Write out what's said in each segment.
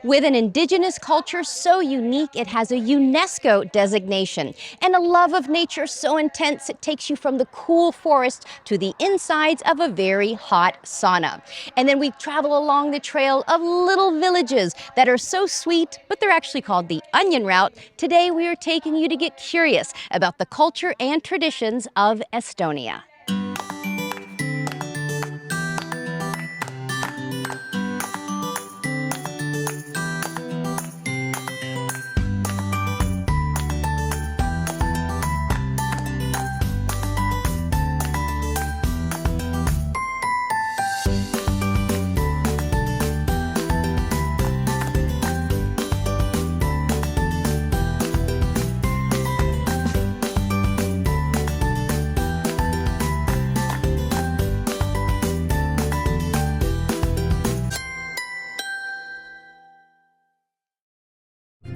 With an indigenous culture so unique it has a UNESCO designation, and a love of nature so intense it takes you from the cool forest to the insides of a very hot sauna. And then we travel along the trail of little villages that are so sweet, but they're actually called the Onion Route. Today we are taking you to get curious about the culture and traditions of Estonia.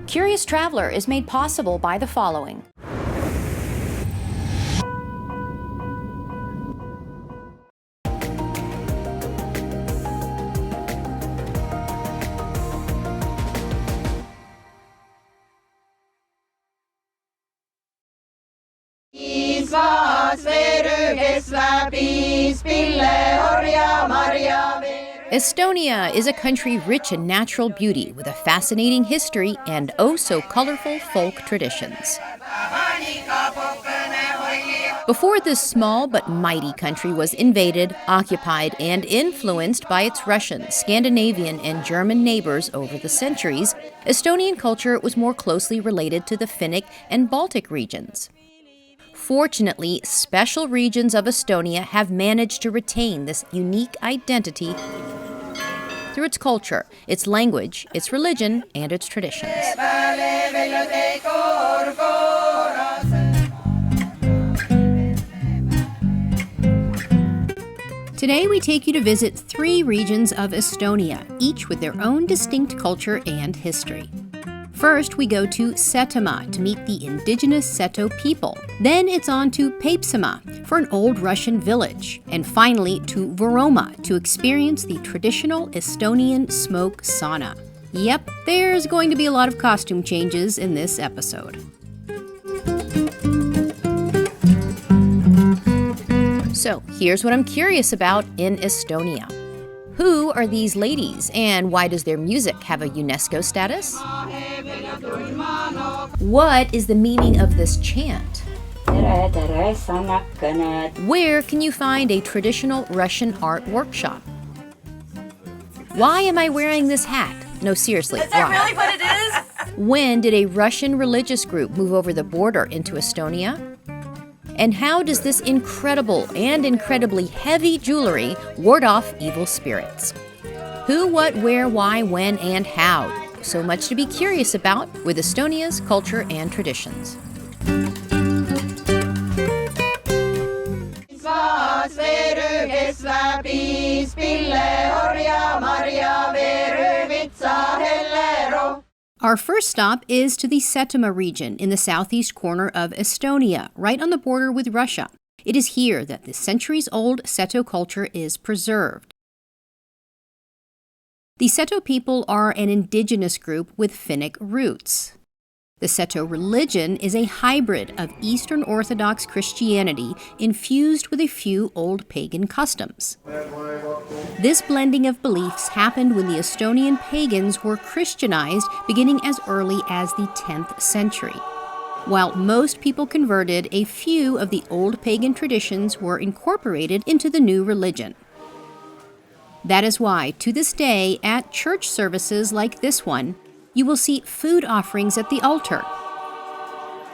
Curious Traveler is made possible by the following. Estonia is a country rich in natural beauty with a fascinating history and oh-so-colorful folk traditions. Before this small but mighty country was invaded, occupied, and influenced by its Russian, Scandinavian, and German neighbors over the centuries, Estonian culture was more closely related to the Finnic and Baltic regions. Fortunately, special regions of Estonia have managed to retain this unique identity through its culture, its language, its religion, and its traditions. Today we take you to visit 3 regions of Estonia, each with their own distinct culture and history. First, we go to Setomaa to meet the indigenous Seto people. Then it's on to Peipsimaa for an old Russian village. And finally to Võrumaa to experience the traditional Estonian smoke sauna. Yep, there's going to be a lot of costume changes in this episode. So, here's what I'm curious about in Estonia. Who are these ladies, and why does their music have a UNESCO status? What is the meaning of this chant? Where can you find a traditional Russian art workshop? Why am I wearing this hat? No, seriously, Is that really what it is? When did a Russian religious group move over the border into Estonia? And how does this incredible and incredibly heavy jewelry ward off evil spirits? Who, what, where, why, when, and how? So much to be curious about with Estonia's culture and traditions. Our first stop is to the Setomaa region in the southeast corner of Estonia, right on the border with Russia. It is here that the centuries-old Seto culture is preserved. The Seto people are an indigenous group with Finnic roots. The Seto religion is a hybrid of Eastern Orthodox Christianity infused with a few old pagan customs. This blending of beliefs happened when the Estonian pagans were Christianized beginning as early as the 10th century. While most people converted, a few of the old pagan traditions were incorporated into the new religion. That is why, to this day, at church services like this one, you will see food offerings at the altar,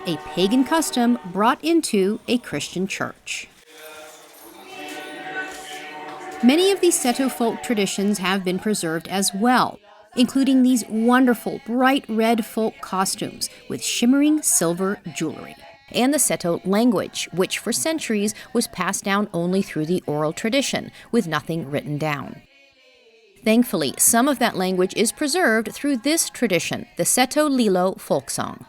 a pagan custom brought into a Christian church. Many of these Seto folk traditions have been preserved as well, including these wonderful bright red folk costumes with shimmering silver jewelry. And the Seto language, which for centuries was passed down only through the oral tradition, with nothing written down. Thankfully, some of that language is preserved through this tradition, the Seto Lilo folk song.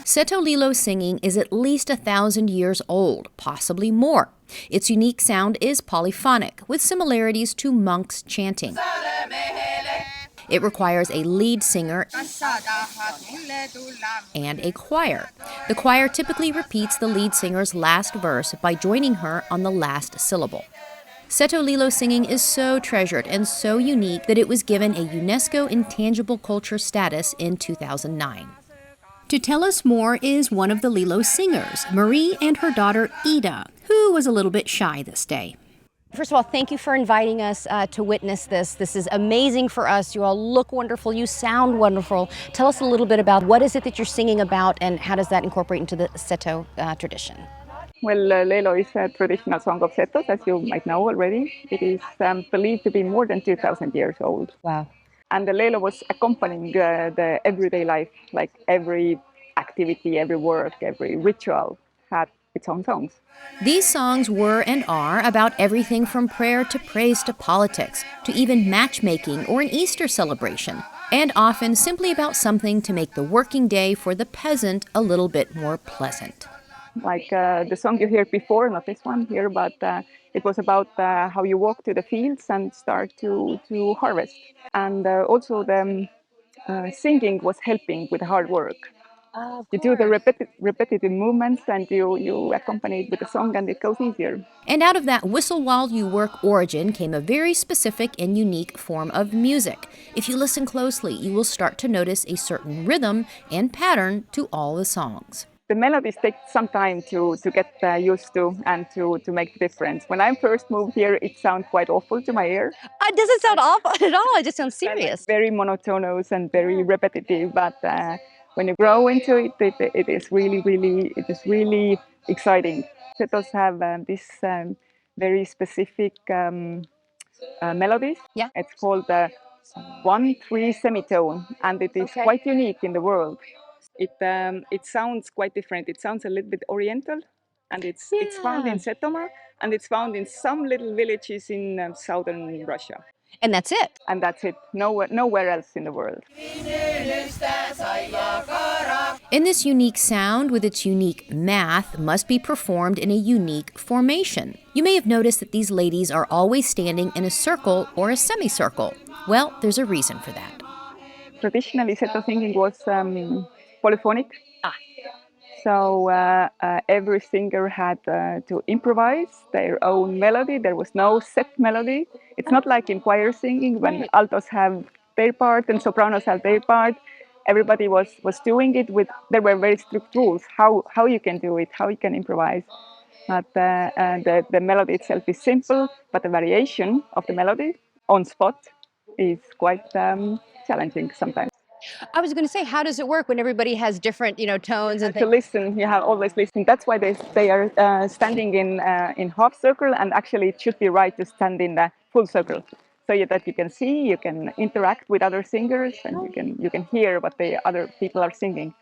Seto Lilo singing is at least 1,000 years old, possibly more. Its unique sound is polyphonic, with similarities to monks chanting. It requires a lead singer and a choir. The choir typically repeats the lead singer's last verse by joining her on the last syllable. Seto Lilo singing is so treasured and so unique that it was given a UNESCO Intangible Culture status in 2009. To tell us more is one of the Lilo singers, Marie, and her daughter Ida, who was a little bit shy this day. First of all, thank you for inviting us to witness this. This is amazing for us. You all look wonderful. You sound wonderful. Tell us a little bit about what is it that you're singing about and how does that incorporate into the Seto tradition? Well, Lelo is a traditional song of Setos, as you might know already. It is believed to be more than 2,000 years old. Wow. And the Lelo was accompanying the everyday life, like every activity, every work, every ritual had its own songs. These songs were and are about everything from prayer to praise to politics, to even matchmaking or an Easter celebration, and often simply about something to make the working day for the peasant a little bit more pleasant. Like the song you heard before, not this one here, but it was about how you walk to the fields and start to harvest. And also the singing was helping with hard work. You do the repetitive movements and you accompany it with a song and it goes easier. And out of that whistle while you work origin came a very specific and unique form of music. If you listen closely, you will start to notice a certain rhythm and pattern to all the songs. The melodies take some time to get used to and to make the difference. When I first moved here, it sounded quite awful to my ear. It doesn't sound awful at all. It just sounds serious. Very monotonous and very repetitive, but when you grow into it, it is really exciting. Setos have this very specific melodies. Yeah. It's called 1/3 semitone, and it is quite unique in the world. It sounds quite different. It sounds a little bit oriental, and it's found in Setomaa, and it's found in some little villages in southern Russia. And that's it. And that's it. Nowhere else in the world. And this unique sound with its unique math must be performed in a unique formation. You may have noticed that these ladies are always standing in a circle or a semicircle. Well, there's a reason for that. Traditionally, Seto singing was polyphonic. So every singer had to improvise their own melody. There was no set melody. It's not like in choir singing when altos have their part and sopranos have their part. Everybody was doing it with, there were very strict rules how you can do it, how you can improvise. But the melody itself is simple, but the variation of the melody on spot is quite challenging sometimes. I was going to say, how does it work when everybody has different, tones and To things? listen, you have always listen. That's why they are standing in half circle, and actually it should be right to stand in the full circle, so that you can see, you can interact with other singers, and you can hear what the other people are singing.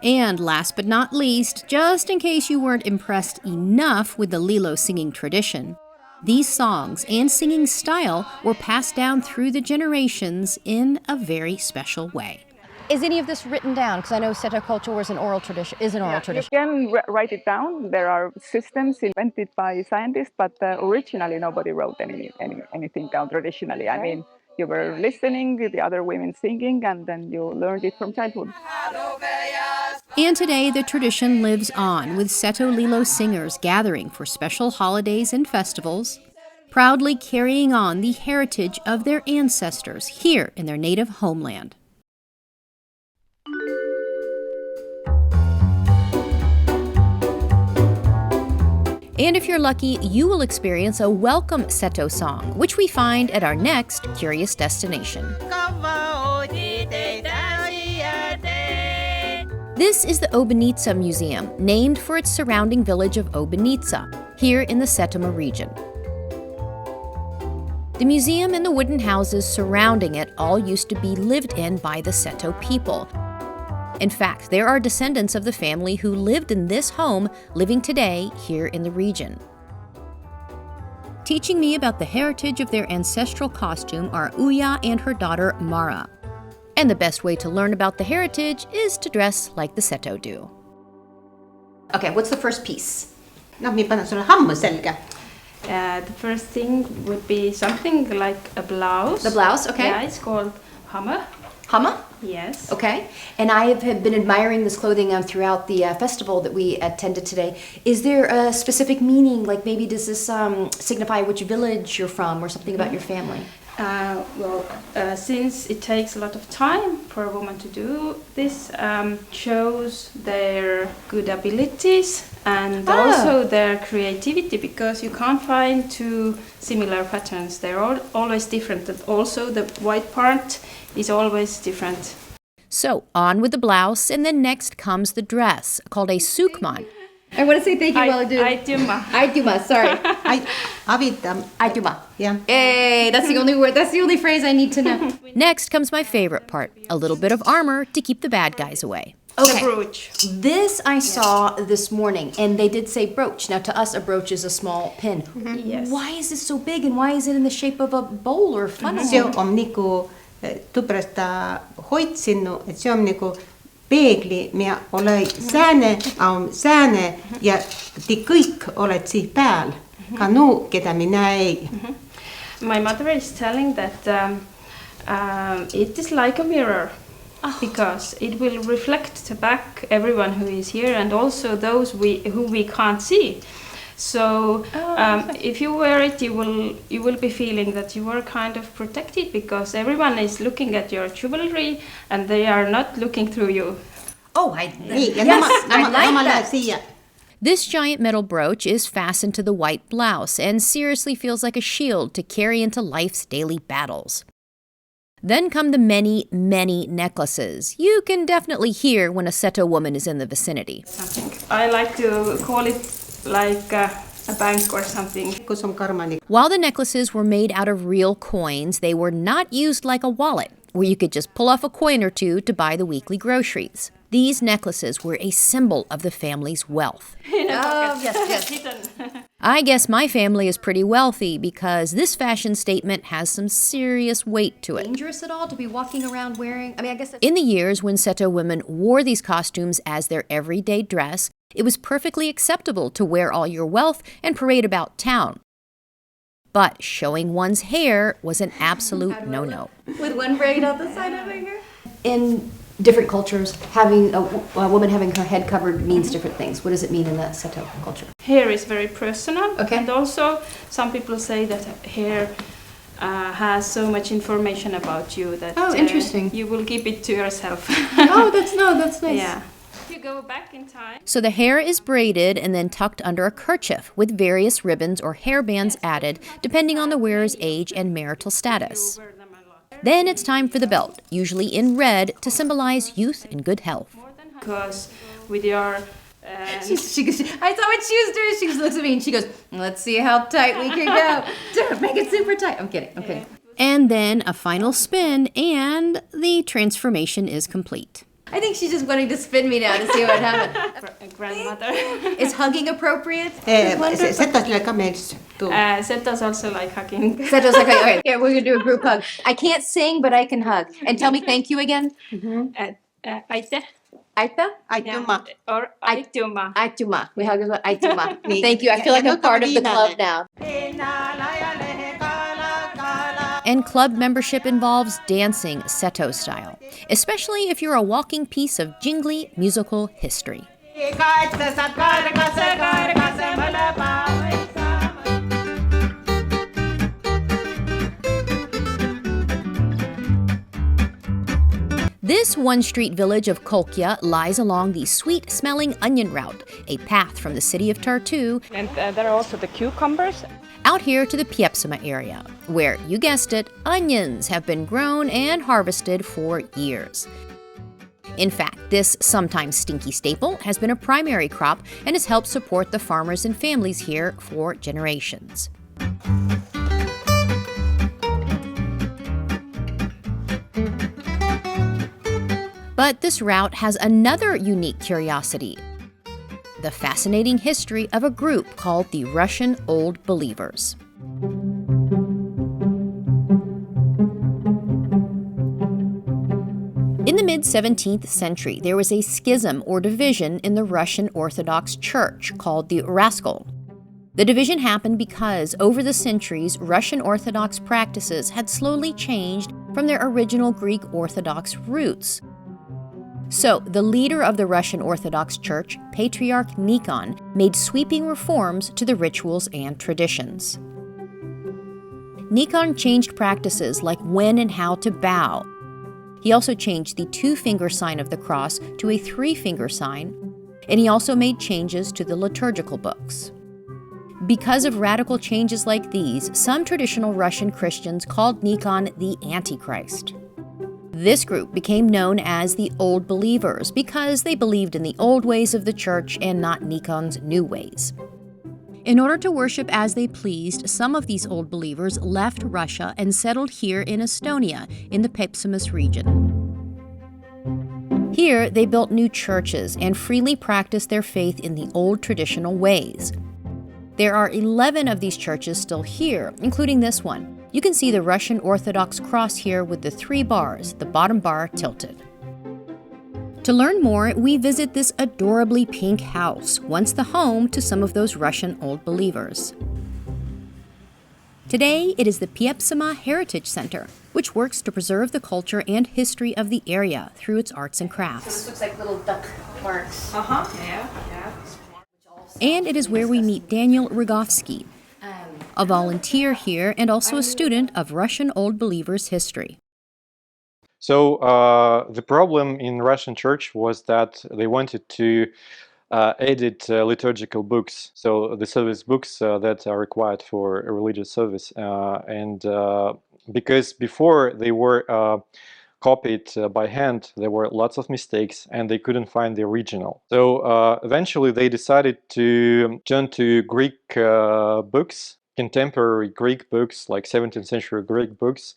And last but not least, just in case you weren't impressed enough with the Lilo singing tradition, these songs and singing style were passed down through the generations in a very special way. Is any of this written down? Because I know Seto culture was an oral tradition. You can write it down. There are systems invented by scientists, but originally nobody wrote anything down traditionally. I mean, you were listening to the other women singing, and then you learned it from childhood. And today, the tradition lives on, with Seto Lilo singers gathering for special holidays and festivals, proudly carrying on the heritage of their ancestors here in their native homeland. And if you're lucky, you will experience a welcome Seto song, which we find at our next curious destination. This is the Obenitsa Museum, named for its surrounding village of Obenitsa, here in the Setomaa region. The museum and the wooden houses surrounding it all used to be lived in by the Seto people. In fact, there are descendants of the family who lived in this home living today here in the region. Teaching me about the heritage of their ancestral costume are Uya and her daughter Mara. And the best way to learn about the heritage is to dress like the Seto do. Okay, what's the first piece? Noh, me panen sulle hammu selga. The first thing would be something like a blouse. The blouse, okay. Yeah, it's called hammer. Hammer? Yes. Okay. And I have been admiring this clothing throughout the festival that we attended today. Is there a specific meaning? Like maybe does this signify which village you're from or something about your family? Since it takes a lot of time for a woman to do this, shows their good abilities and also their creativity, because you can't find two similar patterns. They're always different, and also the white part is always different. So on with the blouse, and then next comes the dress, called a sukman. I want to say thank you while I do. Aituma, sorry. Avita. Aituma. Yeah. Hey, that's the only word, that's the only phrase I need to know. Next comes my favorite part, a little bit of armor to keep the bad guys away. The brooch. This I saw this morning, and they did say brooch. Now to us, a brooch is a small pin. Mm-hmm. Yes. Why is this so big, and why is it in the shape of a bowl or funnel? See on niinku tupärast hoidsin, et see on niinku peegli, mia ole sääne ja te kõik oled siin peal, ka nuu, keda minä ei. My mother is telling that it is like a mirror, because it will reflect back everyone who is here and also those who we can't see. So if you wear it, you will be feeling that you are kind of protected, because everyone is looking at your jewelry and they are not looking through you. Oh, I like that. This giant metal brooch is fastened to the white blouse and seriously feels like a shield to carry into life's daily battles. Then come the many, many necklaces. You can definitely hear when a Seto woman is in the vicinity. I like to call it like a bank or something. While the necklaces were made out of real coins, they were not used like a wallet, where you could just pull off a coin or two to buy the weekly groceries. These necklaces were a symbol of the family's wealth. Yes. I guess my family is pretty wealthy because this fashion statement has some serious weight to it. Dangerous at all to be walking around wearing? I mean, I guess In the years when Seto women wore these costumes as their everyday dress, it was perfectly acceptable to wear all your wealth and parade about town. But showing one's hair was an absolute no-no. with one braid out the side of her hair. In different cultures, having a woman having her head covered means different things. What does it mean in the Seto culture? Hair is very personal, Okay. and also some people say that hair has so much information about you that interesting. You will keep it to yourself. Oh, that's nice. Yeah. If you go back in time. So the hair is braided and then tucked under a kerchief with various ribbons or hairbands added depending on the wearer's age and marital status. Then it's time for the belt, usually in red to symbolize youth and good health. Because with your She goes, I saw what she was doing. She looks at me and she goes, let's see how tight we can go. Make it super tight. I'm kidding. And then a final spin and the transformation is complete. I think she's just wanting to spin me now to see what happens. grandmother. Is hugging appropriate? Setasille ka meeldis. Setas also like hugging. Seto's like, okay, here, we're going to do a group hug. I can't sing, but I can hug. And tell me thank you again. Aite. Aita? Aituma. Or aituma. Aituma. We hug as well. Aituma. Thank you. I feel like I'm part of the club now. And club membership involves dancing Seto style, especially if you're a walking piece of jingly musical history. This one-street village of Kolkja lies along the sweet-smelling onion route, a path from the city of Tartu And there are also the cucumbers. out here to the Piepsima area, where, you guessed it, onions have been grown and harvested for years. In fact, this sometimes stinky staple has been a primary crop and has helped support the farmers and families here for generations. But this route has another unique curiosity: the fascinating history of a group called the Russian Old Believers. mid-17th century, there was a schism or division in the Russian Orthodox Church called the Raskol. The division happened because, over the centuries, Russian Orthodox practices had slowly changed from their original Greek Orthodox roots. So, the leader of the Russian Orthodox Church, Patriarch Nikon, made sweeping reforms to the rituals and traditions. Nikon changed practices like when and how to bow. He also changed the two-finger sign of the cross to a three-finger sign, and he also made changes to the liturgical books. Because of radical changes like these, some traditional Russian Christians called Nikon the Antichrist. This group became known as the Old Believers because they believed in the old ways of the church and not Nikon's new ways. In order to worship as they pleased, some of these Old Believers left Russia and settled here in Estonia, in the Pepsimus region. Here, they built new churches and freely practiced their faith in the old traditional ways. There are 11 of these churches still here, including this one. You can see the Russian Orthodox cross here with the 3 bars, the bottom bar tilted. To learn more, we visit this adorably pink house, once the home to some of those Russian Old Believers. Today, it is the Piepsima Heritage Center, which works to preserve the culture and history of the area through its arts and crafts. This looks like little duck marks. Yeah. And it is where we meet Daniel Rogovsky, a volunteer here and also a student of Russian Old Believers history. So the problem in Russian church was that they wanted to edit liturgical books, so the service books that are required for a religious service, and because before they were copied by hand, there were lots of mistakes and they couldn't find the original. So eventually they decided to turn to Greek books, contemporary Greek books, like 17th century Greek books,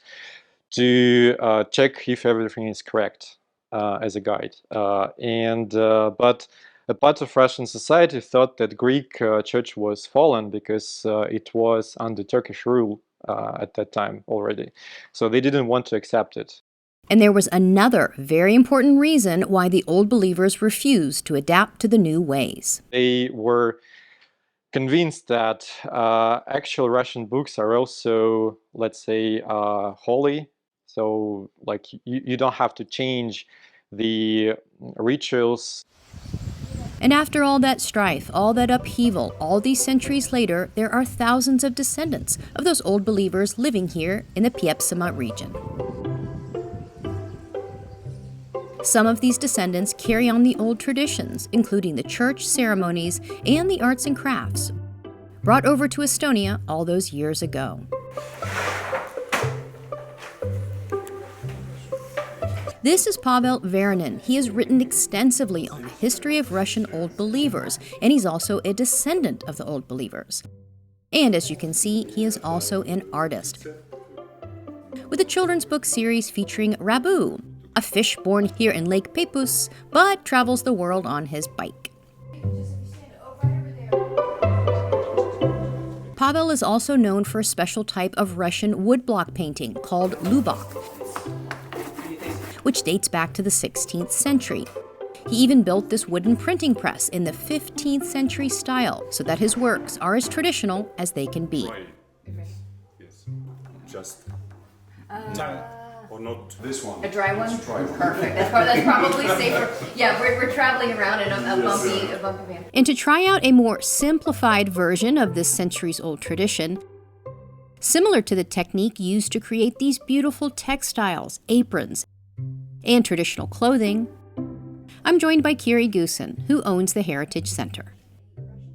to check if everything is correct as a guide. But a part of Russian society thought that Greek church was fallen because it was under Turkish rule at that time already. So they didn't want to accept it. And there was another very important reason why the Old Believers refused to adapt to the new ways. They were convinced that actual Russian books are also, let's say, holy. So, like, you don't have to change the rituals. And after all that strife, all that upheaval, all these centuries later, there are thousands of descendants of those Old Believers living here in the Piepsima region. Some of these descendants carry on the old traditions, including the church ceremonies and the arts and crafts, brought over to Estonia all those years ago. This is Pavel Varanin. He has written extensively on the history of Russian Old Believers, and he's also a descendant of the Old Believers. And as you can see, he is also an artist, with a children's book series featuring Rabu, a fish born here in Lake Peipus, but travels the world on his bike. Pavel is also known for a special type of Russian woodblock painting called lubok, which dates back to the 16th century. He even built this wooden printing press in the 15th century style so that his works are as traditional as they can be. Yes, just or not this one. A dry one? It's a dry one. Perfect. That's probably safer. Yeah, we're traveling around in a bumpy van. And to try out a more simplified version of this centuries-old tradition, similar to the technique used to create these beautiful textiles, aprons, and traditional clothing, I'm joined by Kiri Gusen, who owns the Heritage Center.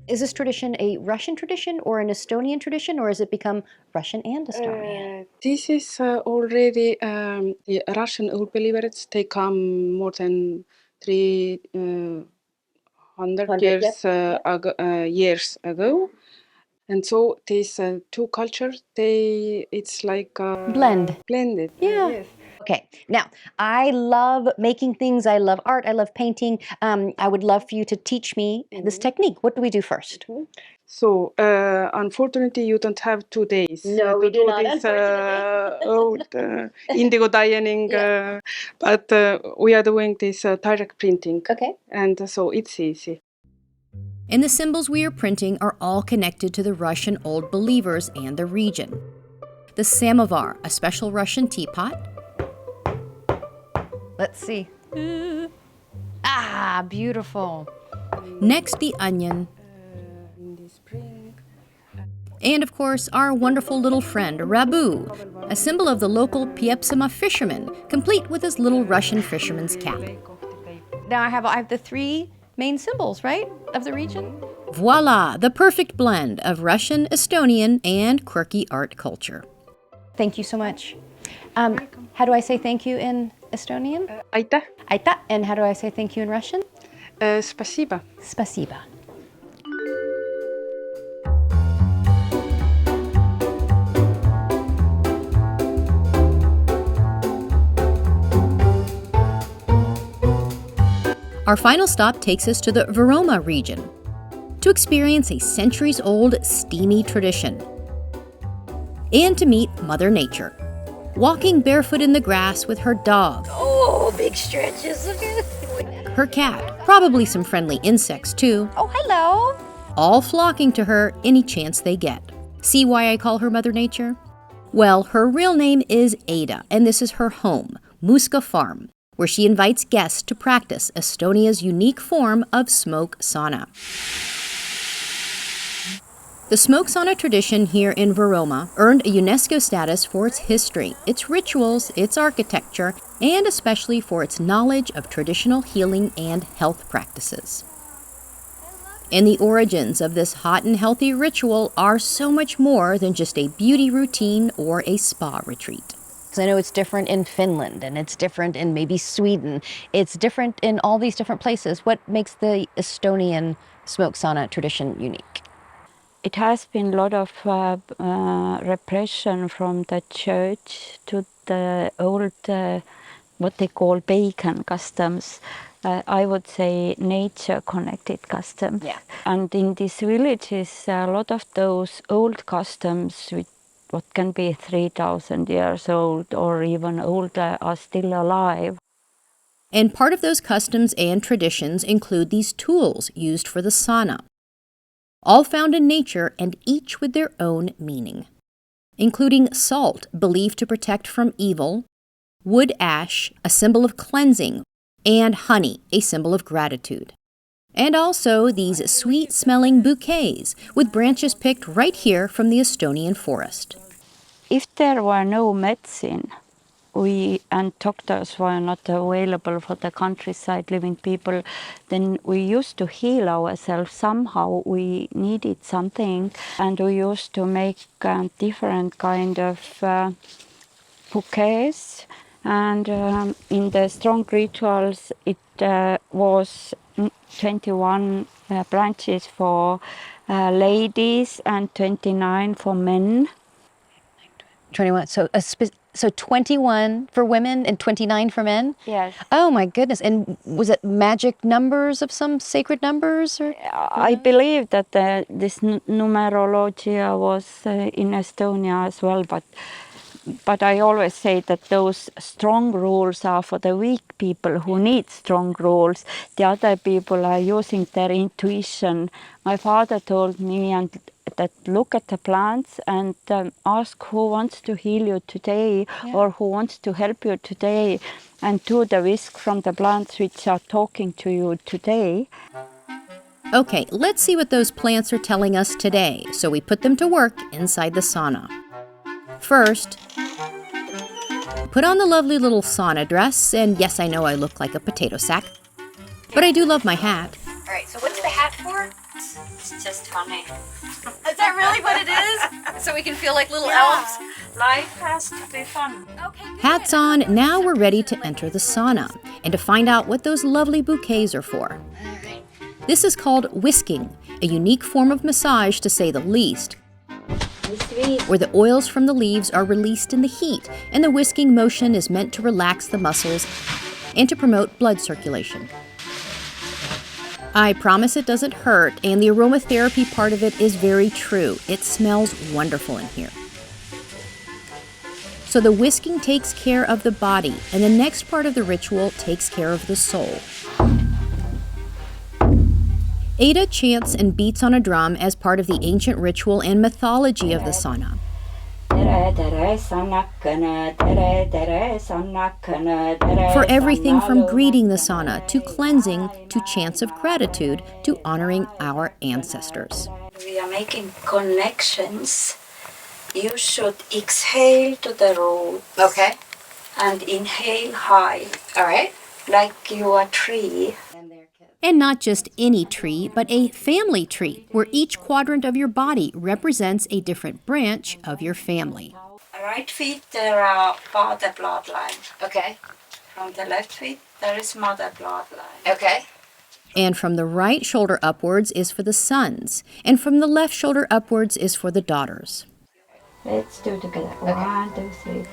Is this tradition a Russian tradition or an Estonian tradition, or has it become Russian and Estonian? This is already the Russian Old Believers. They come more than 300 years ago. And so these two cultures, it's like Blended. Blended. Yeah. Yes. Okay, now I love making things. I love art. I love painting. I would love for you to teach me this technique. What do we do first? So, unfortunately, you don't have 2 days No, to we do do not, this unfortunately. old indigo dyeing, Yeah. but we are doing this direct printing, Okay. and so it's easy. And the symbols we are printing are all connected to the Russian Old Believers and the region. The samovar, a special Russian teapot. Let's see. Ah, beautiful. Next, the onion. In the spring. And of course, our wonderful little friend, Rabu, a symbol of the local Piepsima fisherman, complete with his little Russian fisherman's cap. Now I have the 3 main symbols, right, of the region? Voila, the perfect blend of Russian, Estonian, and quirky art culture. Thank you so much. How do I say thank you in Estonian? Aitäh. Aitäh. And how do I say thank you in Russian? Spasiba. Spasiba. Our final stop takes us to the Varoma region to experience a centuries-old steamy tradition and to meet Mother Nature, walking barefoot in the grass with her dog. Oh, big stretches. Her cat, probably some friendly insects too, Oh, hello. all flocking to her any chance they get. See why I call her Mother Nature? Well, her real name is Ada, and this is her home, Muska Farm, where she invites guests to practice Estonia's unique form of smoke sauna. The smoke sauna tradition here in Varoma earned a UNESCO status for its history, its rituals, its architecture, and especially for its knowledge of traditional healing and health practices. And the origins of this hot and healthy ritual are so much more than just a beauty routine or a spa retreat. I know it's different in Finland and it's different in maybe Sweden. It's different in all these different places. What makes the Estonian smoke sauna tradition unique? It has been a lot of repression from the church to the old, what they call pagan customs. I would say nature-connected customs. Yeah. And in these villages, a lot of those old customs, which what can be 3,000 years old or even older, are still alive. And part of those customs and traditions include these tools used for the sauna, all found in nature and each with their own meaning, including salt, believed to protect from evil, wood ash, a symbol of cleansing, and honey, a symbol of gratitude. And also these sweet-smelling bouquets with branches picked right here from the Estonian forest. If there were no medicine, and doctors were not available for the countryside living people, then we used to heal ourselves somehow. We needed something, and we used to make different kind of bouquets. And in the strong rituals, it was 21 branches for ladies and 29 for men. 21. So 21 for women and 29 for men? Yes. Oh my goodness. And was it magic numbers of some sacred numbers? Or? I believe that this numerology was in Estonia as well, but I always say that those strong rules are for the weak people who need strong rules. The other people are using their intuition. My father told me that look at the plants and ask who wants to heal you today, or who wants to help you today, and do the whisk from the plants which are talking to you today. Okay, let's see what those plants are telling us today, so we put them to work inside the sauna. First, put on the lovely little sauna dress, and yes, I know I look like a potato sack, but I do love my hat. All right, so what's the hat for? It's just funny. Is that really what it is? So we can feel like little elves? Life has to be fun. Okay, good. Hats on, now we're ready to enter the sauna and to find out what those lovely bouquets are for. This is called whisking, a unique form of massage to say the least. where the oils from the leaves are released in the heat, and the whisking motion is meant to relax the muscles and to promote blood circulation. I promise it doesn't hurt, and the aromatherapy part of it is very true. It smells wonderful in here. So the whisking takes care of the body, and the next part of the ritual takes care of the soul. Ada chants and beats on a drum as part of the ancient ritual and mythology of the sauna. For everything from greeting the sauna, to cleansing, to chants of gratitude, to honoring our ancestors. We are making connections. You should exhale to the root. Okay. And inhale high. All right. Like you are a tree. And not just any tree, but a family tree, where each quadrant of your body represents a different branch of your family. Right feet, there are father bloodline. Okay. From the left feet, there is mother bloodline. Okay. And from the right shoulder upwards is for the sons, and from the left shoulder upwards is for the daughters. Let's do it together. Okay. 1, 2, 3.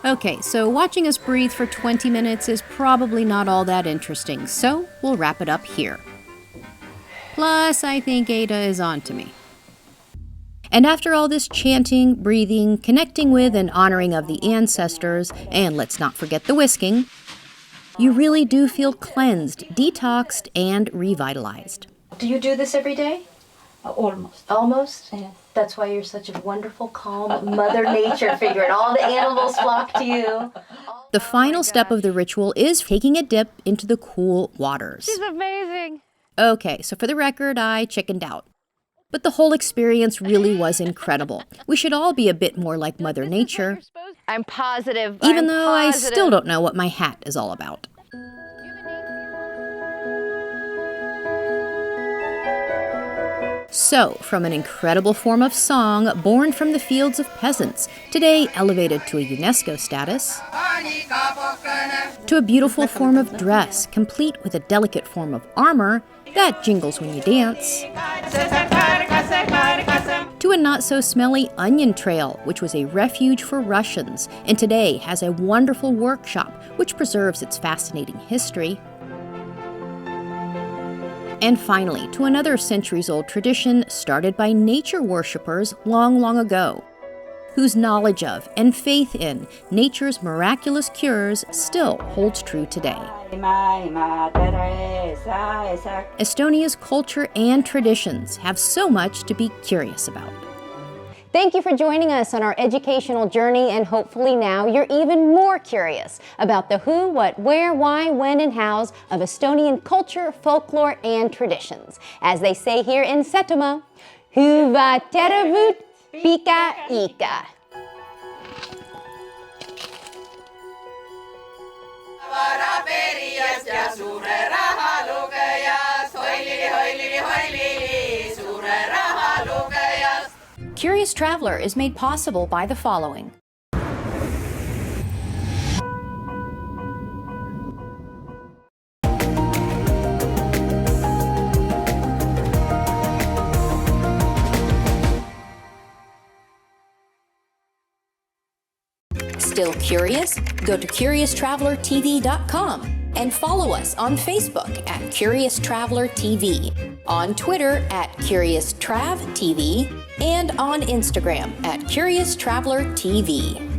Okay, so watching us breathe for 20 minutes is probably not all that interesting, so we'll wrap it up here. Plus, I think Ada is on to me. And after all this chanting, breathing, connecting with and honoring of the ancestors, and let's not forget the whisking, you really do feel cleansed, detoxed, and revitalized. Do you do this every day? Almost. Almost? Yes. That's why you're such a wonderful, calm Mother Nature figure, and all the animals flock to you. The final step of the ritual is taking a dip into the cool waters. She's amazing. Okay, so for the record, I chickened out. But the whole experience really was incredible. We should all be a bit more like Mother Nature, I'm positive. even though I still don't know what my hat is all about. So, from an incredible form of song born from the fields of peasants, today elevated to a UNESCO status, to a beautiful form of dress, complete with a delicate form of armor that jingles when you dance, to a not-so-smelly onion trail, which was a refuge for Russians, and today has a wonderful workshop which preserves its fascinating history. And finally, to another centuries-old tradition started by nature worshippers long, long ago, whose knowledge of and faith in nature's miraculous cures still holds true today. Estonia's culture and traditions have so much to be curious about. Thank you for joining us on our educational journey, and hopefully now you're even more curious about the who, what, where, why, when, and hows of Estonian culture, folklore, and traditions. As they say here in Setomaa, hyvää terveyttä, pika ika. Curious Traveler is made possible by the following. Still curious? Go to CuriousTravelerTV.com and follow us on Facebook at Curious Traveler TV, on Twitter at CuriousTravTV, and on Instagram at Curious Traveler TV.